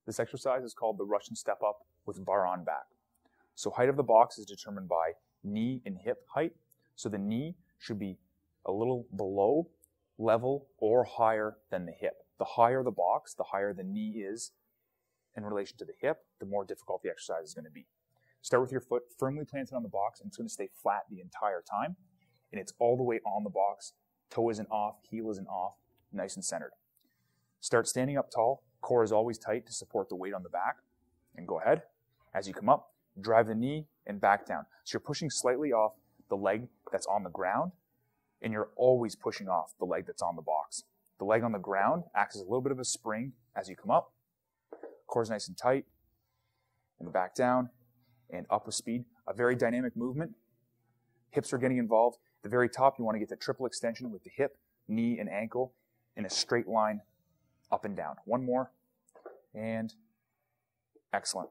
This exercise is called the Russian step up with bar on back. So height of the box is determined by knee and hip height. So the knee should be a little below, level, or higher than the hip. The higher the box, the higher the knee is in relation to the hip, the more difficult the exercise is going to be. Start with your foot firmly planted on the box, and it's going to stay flat the entire time. And it's all the way on the box. Toe isn't off, heel isn't off, nice and centered. Start standing up tall. Core is always tight to support the weight on the back. And go ahead. As you come up, drive the knee and back down. So you're pushing slightly off the leg that's on the ground, and you're always pushing off the leg that's on the box. The leg on the ground acts as a little bit of a spring as you come up. Core's nice and tight, and back down, and up with speed. A very dynamic movement. Hips are getting involved. At the very top, you want to get the triple extension with the hip, knee, and ankle in a straight line up and down. One more, and excellent.